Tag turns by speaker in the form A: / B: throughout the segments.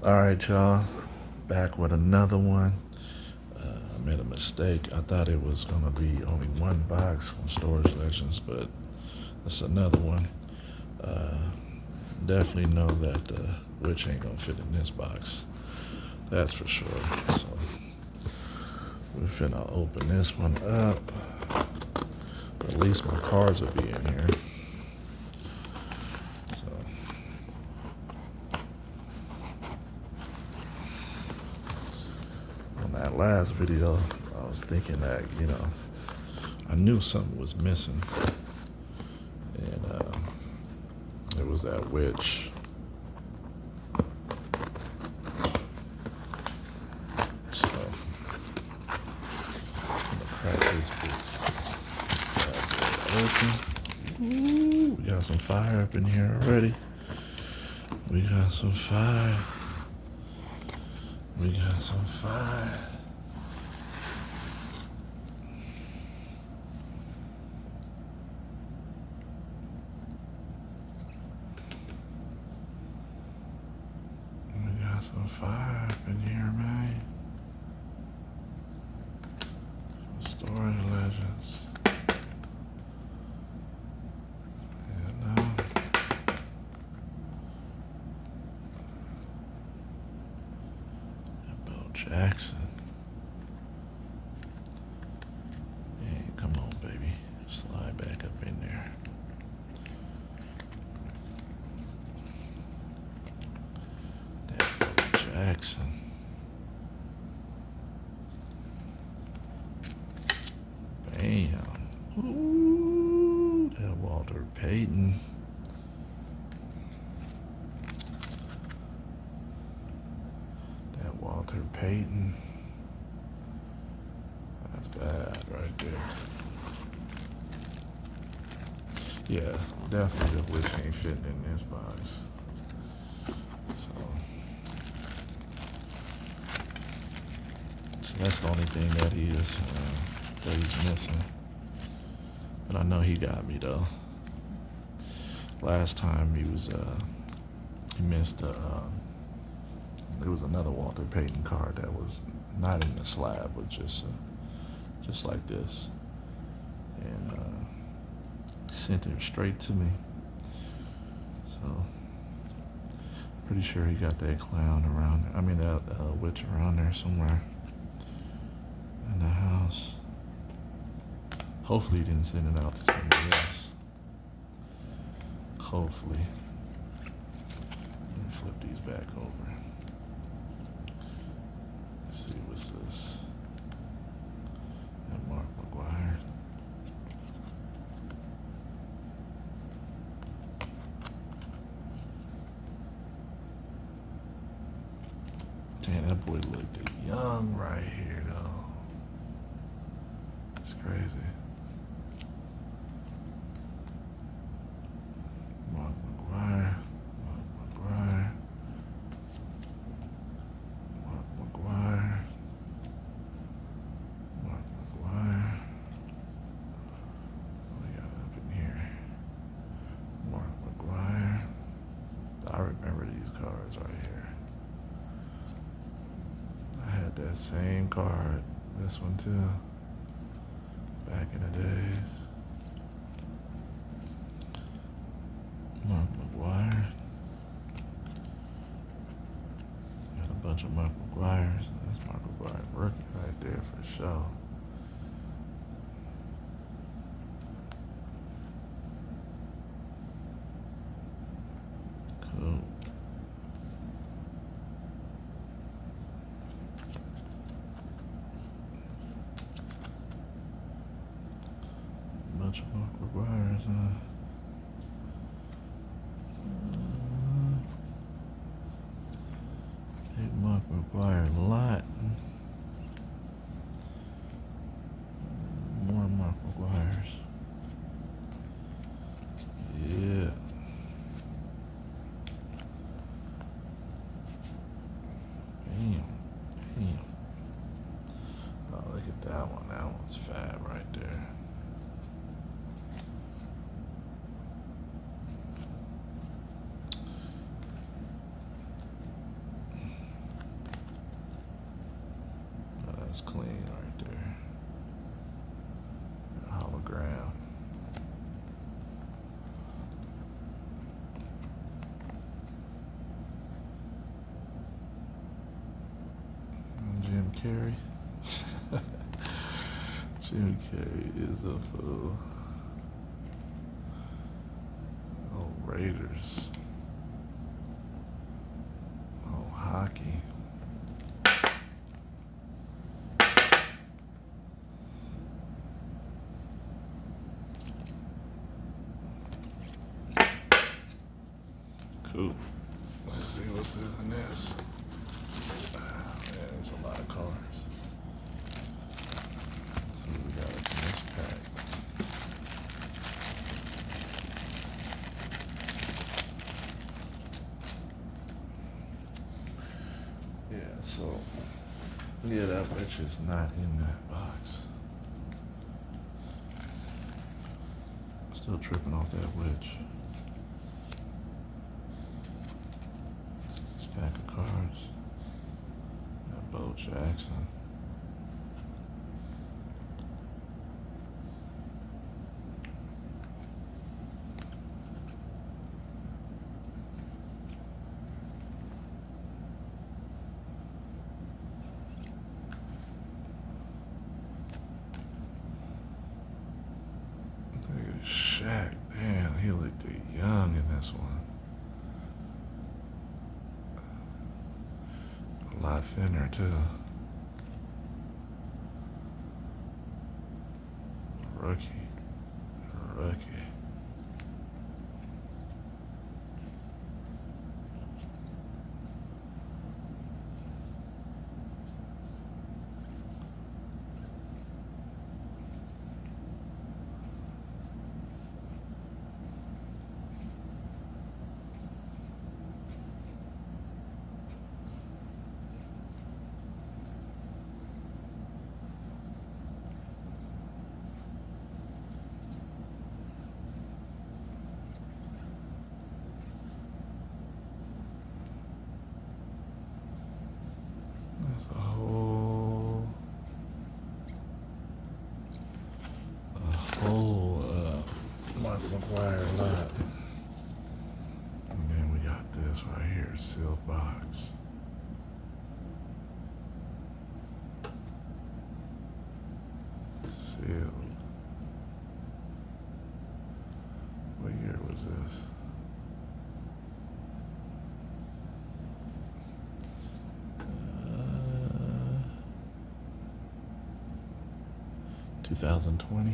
A: All right, y'all. Back with another one. I made a mistake. I thought it was gonna be only one box from Storage Legends, but it's another one. Uh, Definitely know that the witch ain't gonna fit in this box. That's for sure. So we're finna open this one up. At least my cards will be in here. So on that last video, I was thinking that I knew something was missing, and it was that witch. So I'm gonna crack this bitch open. Ooh, we got some fire up in here already. We got some fire. We got some fire. We got some fire up in here, man. Some Storage Legends. Jackson. Hey, come on, baby. Slide back up in there. That Jackson. Bam. Ooh, that Walter Payton. Walter Payton. That's bad right there. Yeah, definitely the witch ain't fitting in this box. So that's the only thing that he's missing. But I know he got me though. Last time he missed there was another Walter Payton card that was not in the slab, but just like this, and sent it straight to me. So pretty sure he got that clown around. I mean that witch around there somewhere in the house. Hopefully he didn't send it out to somebody else. Hopefully. Let me flip these back over. Let's see, what's this? And Mark McGuire. Damn, that boy looked young right here, though. It's crazy. Mark McGuire. I remember these cards right here. I had that same card, this one too, back in the days. Mark McGuire. Got a bunch of Mark McGuires. That's Mark McGuire rookie right there for sure. Cool. Bunch of Mark McGuires, Big Mark McGuire a lot. More Mark McGuires. Yeah. Damn. Oh, look at that one. That one's fab right there. That's clean right there. A hologram. And Jim Carrey. Jim Carrey is a fool. Oh, Raiders. Oh, hockey. Cool. Let's see what's in this. Man, there's a lot of cards. So we got in this pack. Yeah, so yeah, that witch is not in that box. Still tripping off that witch. Stack of cards. Got Bo Jackson. Look at Shaq. Damn, he looked young in this one. A lot thinner too. Rookie. Rookie. That's a whole Mark McGuire lot. And then we got this right here, sealed box. Sealed. What year was this? 2020.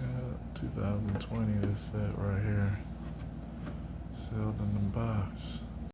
A: Yeah, 2020. This set right here, sealed in the box.